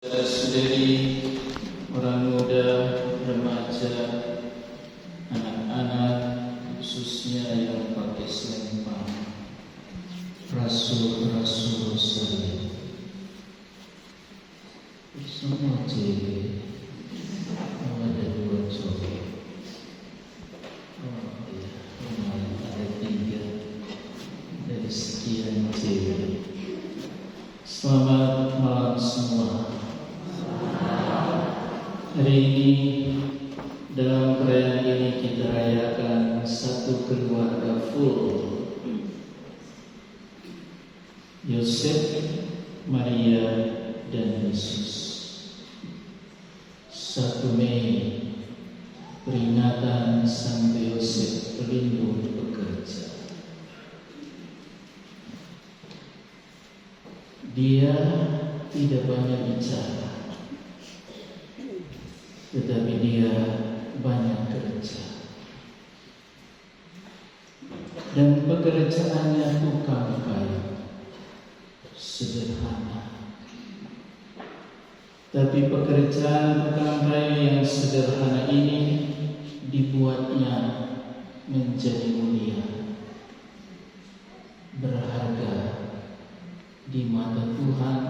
Saudara-saudari, orang muda, remaja, anak-anak, khususnya yang pakai selempang, rasul-rasul saya, semua cewek, ada dua cowok. Oh ya, lumayan ada 3 dari sekian cewek. Selamat malam semua. Hari ini, dalam perayaan ini kita rayakan satu keluarga full. Yosef, Maria, dan Yesus. 1 Mei, peringatan Santo Yosef pelindung pekerja. Dia tidak banyak bicara, tetapi dia banyak kerja. Dan pekerjaannya tukang kayu, sederhana. Tapi pekerjaan tukang kayu yang sederhana ini dibuatnya menjadi mulia, berharga di mata Tuhan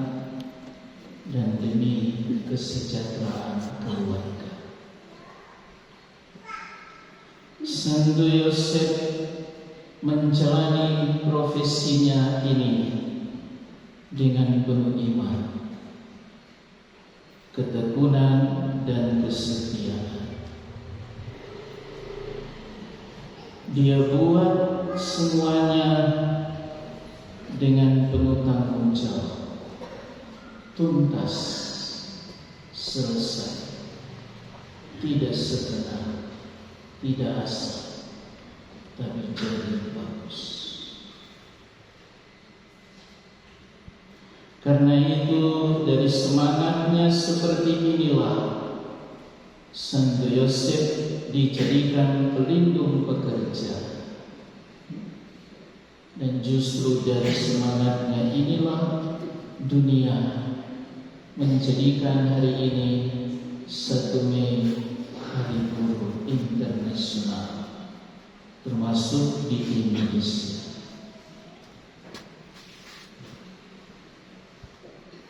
dan demi kesejahteraan keluarga. Santo Yosef menjalani profesinya ini dengan penuh iman, ketekunan, dan kesetiaan. Dia buat semuanya dengan penuh tanggung jawab, tuntas, selesai, tidak setengah, tidak asal, tapi jadi bagus. Karena itu, dari semangatnya seperti inilah Santo Yosef dijadikan pelindung pekerja. Dan justru dari semangatnya inilah dunia menjadikan hari ini 1 Mei Hari Buruh Internasional, termasuk di Indonesia.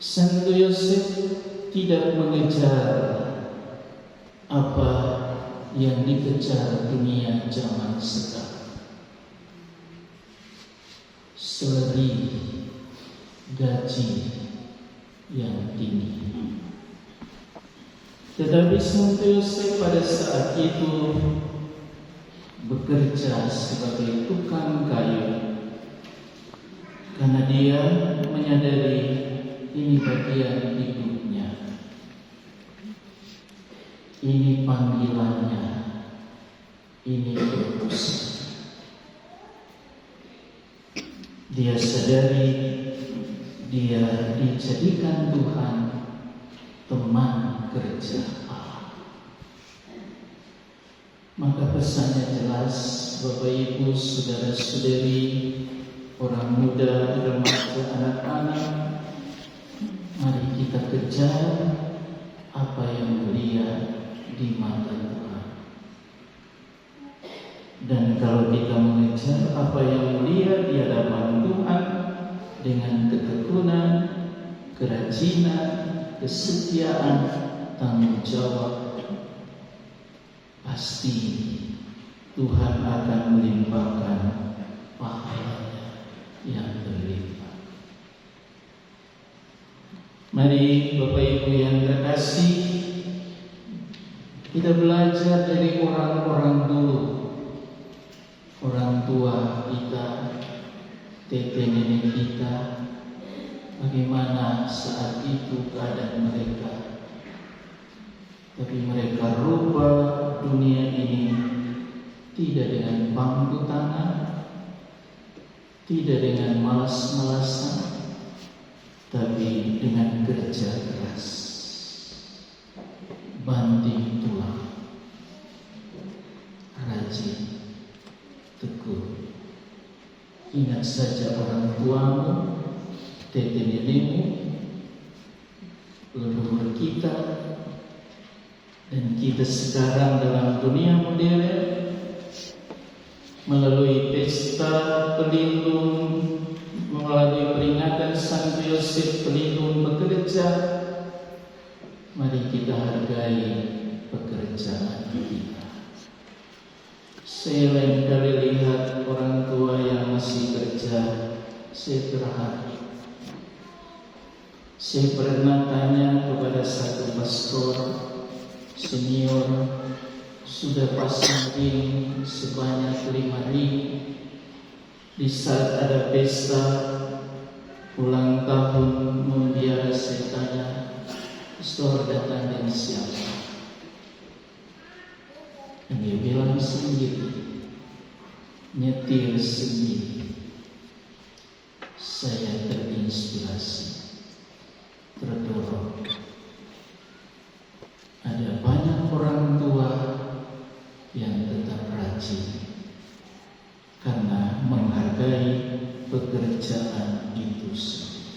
Santo Yosef tidak mengejar apa yang dikejar dunia zaman sekarang. Seleri, gaji yang tinggi. Tetapi Santo Yosef pada saat itu bekerja sebagai tukang kayu karena dia menyadari ini bagian hidupnya, ini panggilannya, ini purpose. Dia sadari dia dijadikan Tuhan teman kerja Allah. Maka pesannya jelas, Bapak Ibu, saudara-saudari, orang muda, remaja, anak-anak, mari kita kejar apa yang mulia di mata Tuhan. Dan kalau kita mengejar apa yang mulia di hadapan Tuhan dengan ketekunan, kerajinan, kesetiaan, tanggung jawab, pasti Tuhan akan melimpahkan pahalanya yang berlimpah. Mari Bapak Ibu yang terkasih, kita belajar dari orang-orang dulu, orang tua kita, tete nenek kita, bagaimana saat itu keadaan mereka. Tapi mereka rubah dunia ini tidak dengan bangku tangan, tidak dengan malas-malasan, tapi dengan kerja keras, banting tulang, rajin, teguh. Ingat saja orang tuamu, tete nenekmu, leluhur leluhur kita, dan kita sekarang dalam dunia modern melalui pesta pelindung, melalui peringatan Santo Yosef pelindung pekerja. Mari kita hargai pekerjaan kita. Saya lain kali lihat orang tua yang masih kerja, saya terharu. Saya pernah tanya kepada satu pastor senior, sudah pasang ring sebanyak 5 ring. Di saat ada pesta ulang tahun membiara, saya tanya, pastor datang dengan siapa? Dan dia bilang sendiri, nyetir sendiri. Saya terinspirasi, terdorong. Ada banyak orang tua yang tetap rajin karena menghargai pekerjaan itu sendiri.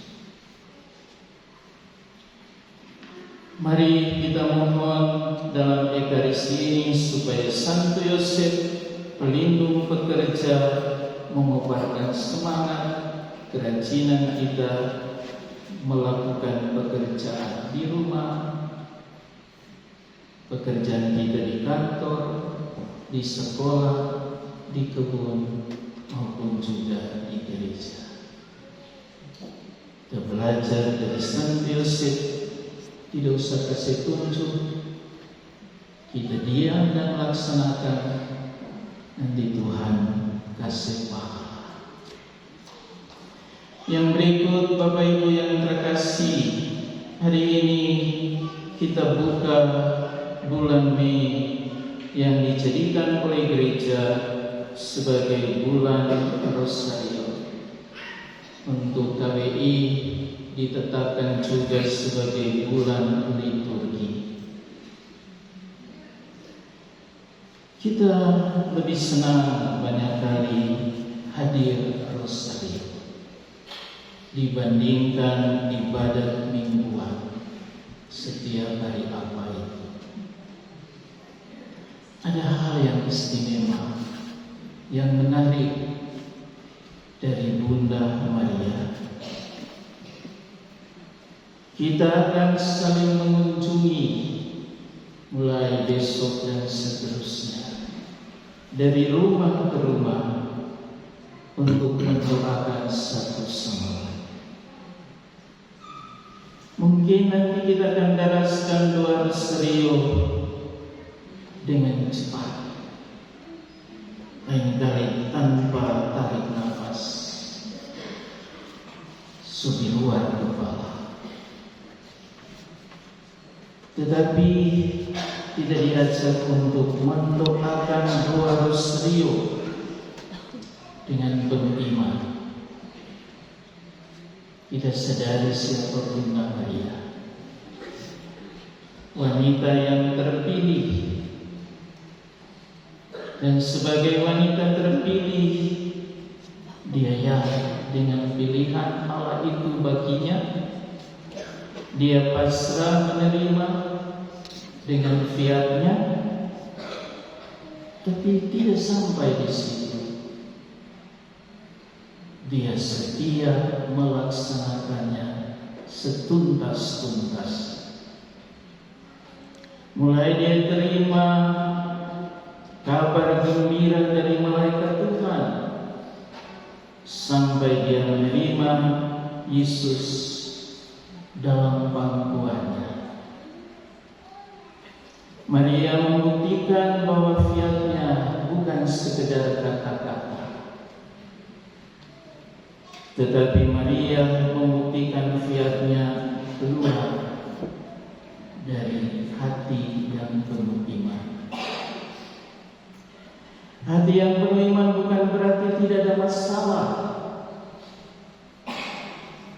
Mari kita mohon dalam Ekaristi ini supaya Santo Yosef pelindung pekerja mengobarkan semangat kerajinan kita melakukan pekerjaan di rumah, pekerjaan kita di kantor, di sekolah, di kebun, maupun juga di gereja. Kita belajar dari Santo Yosef, tidak usah kasih tunjuk, kita diam dan laksanakan, nanti Tuhan kasih pahala. Yang berikut, Bapak Ibu yang terkasih, hari ini kita buka bulan Mei yang dijadikan oleh gereja sebagai bulan Rosario. Untuk KWI ditetapkan juga sebagai bulan liturgi. Kita lebih senang banyak kali hadir Rosario dibandingkan ibadat mingguan setiap hari apa itu. Ada hal yang istimewa, yang menarik dari Bunda Maria. Kita akan saling mengunjungi mulai besok dan seterusnya, dari rumah ke rumah, untuk mendoakan satu sama lain. Mungkin nanti kita akan daraskan doa Rosario dengan cepat, lain kali tanpa tarik nafas, sudi luar kepala. Tetapi tidak diajak untuk mendoakan doa Rosario dengan penuh iman. Kita sadari siapa Bunda Maria, wanita yang terpilih, dan sebagai wanita terpilih, dia yakin dengan pilihan Allah itu baginya. Dia pasrah menerima dengan fiatnya, tapi tidak sampai di situ. Dia setia melaksanakannya setuntas-tuntas. Mulai dia terima kabar gembira dari malaikat Tuhan, sampai dia menerima Yesus dalam pangkuannya. Maria membuktikan bahwa fiatnya bukan sekedar kata-kata, tetapi Maria membuktikan fiatnya keluar dari hati yang penuh iman. Hati yang penuh iman bukan berarti tidak ada masalah,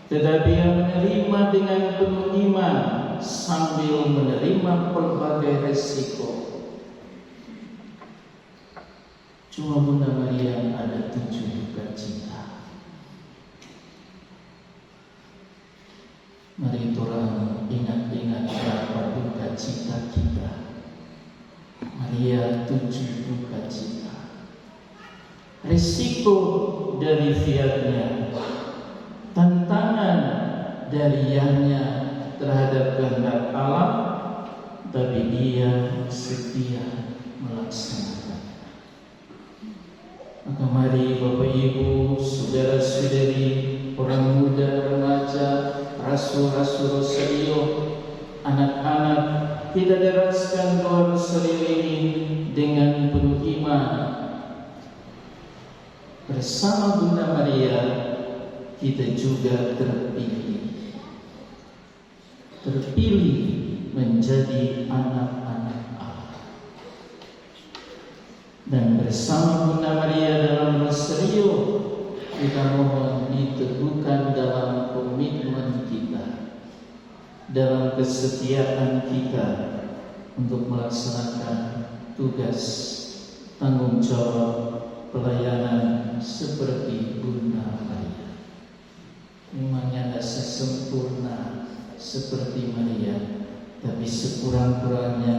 tetapi yang menerima dengan penuh iman sambil menerima berbagai resiko. Cuma Bunda Maria ada 7 duka-cita. Mari orang ingat-ingat tujuh duka cita. Risiko dari fiatnya, tantangan dari yanya terhadap kehendak Allah, tapi dia setia melaksanakan. Maka mari Bapak Ibu, saudara-saudari, orang muda, remaja, rasul-rasul Rosario, anak-anak, kita deraskan doa Rosario ini dengan penuh iman. Bersama Bunda Maria, kita juga terpilih menjadi anak-anak Allah. Dan bersama Bunda Maria dalam Rosario, kita mohon diteguhkan dalam komitmen kita, dalam kesetiaan kita untuk melaksanakan tugas, tanggung jawab, pelayanan seperti Bunda Maria. Memangnya tidak sesempurna seperti Maria, tapi sekurang-kurangnya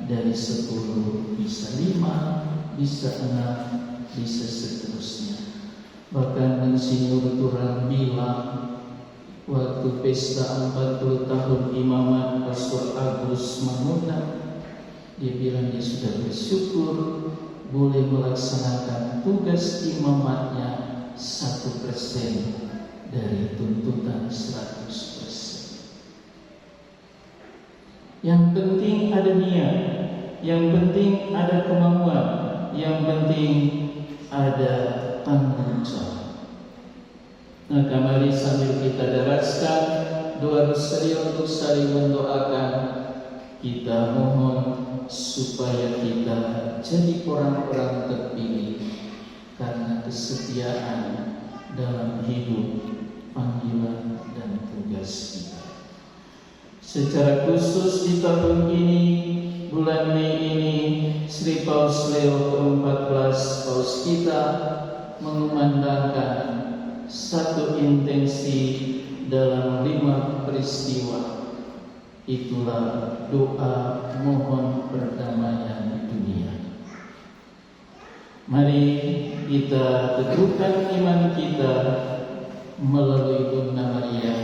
dari 10 bisa 5, bisa 6, bisa seterusnya. Bahkan Monsinyur Turang bilang waktu pesta 40 tahun imamat Pastor Agus Mangunat, dia bilang dia sudah bersyukur boleh melaksanakan tugas imamatnya 1% dari tuntutan 100%. Yang penting ada niat, yang penting ada kemauan, yang penting ada tanggung jawab. Maka mari sambil kita deraskan doa Rosario untuk saling mendoakan, kita mohon supaya kita jadi orang-orang terpilih karena kesetiaan dalam hidup, panggilan dan tugas kita. Secara khusus di tahun ini, bulan Mei ini, Sri Paus Leo ke-14, Paus kita mengumandangkan satu intensi dalam 5 peristiwa. Itulah doa mohon perdamaian dunia. Mari kita teguhkan iman kita melalui Bunda Maria,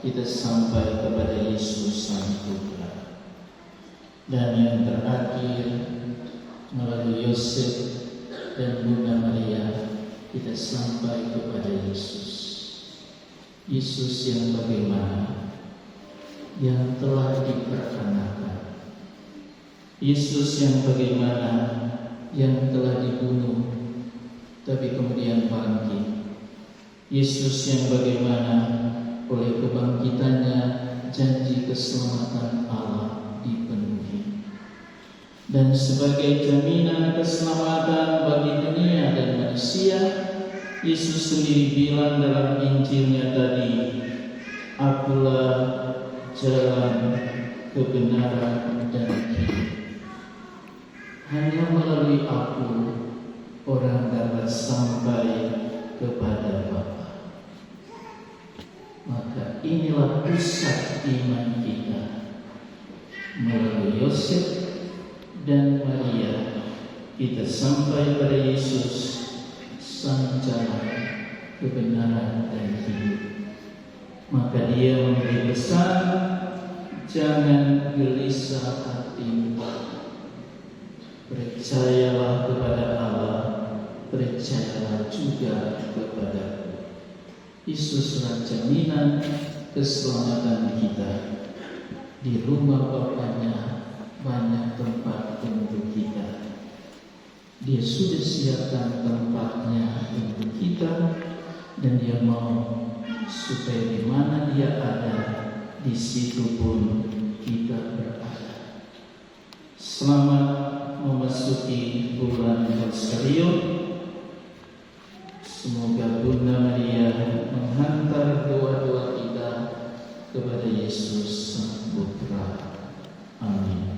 kita sampai kepada Yesus Sang Putra. Dan yang terakhir melalui Yosef dan Bunda Maria, kita sampai kepada Yesus. Yesus yang bagaimana? Yang telah diperanakan. Yesus yang bagaimana? Yang telah dibunuh tapi kemudian bangkit. Yesus yang bagaimana? Oleh kebangkitannya janji keselamatan Allah dipenuhi. Dan sebagai jaminan keselamatan bagi dunia dan manusia, Yesus sendiri bilang dalam Injilnya tadi, Akulah jalan, kebenaran, dan hidup. Hanya melalui Aku, orang dapat sampai kepada Bapa. Maka inilah pusat iman kita. Melalui Yosef dan Maria, kita sampai pada Yesus, Sang Jalan, kebenaran, dan hidup. Maka dia memberi pesan, jangan gelisah hatimu. Percayalah kepada Allah, percayalah juga kepadaku. Yesuslah jaminan keselamatan kita. Di rumah Bapaknya banyak tempat untuk kita. Dia sudah siapkan tempatnya untuk kita, dan dia mau supaya di mana dia ada, di situ pun kita berada. Selamat memasuki bulan Rosario. Semoga Bunda Maria menghantar doa-doa kita kepada Yesus Sang Putra. Amin.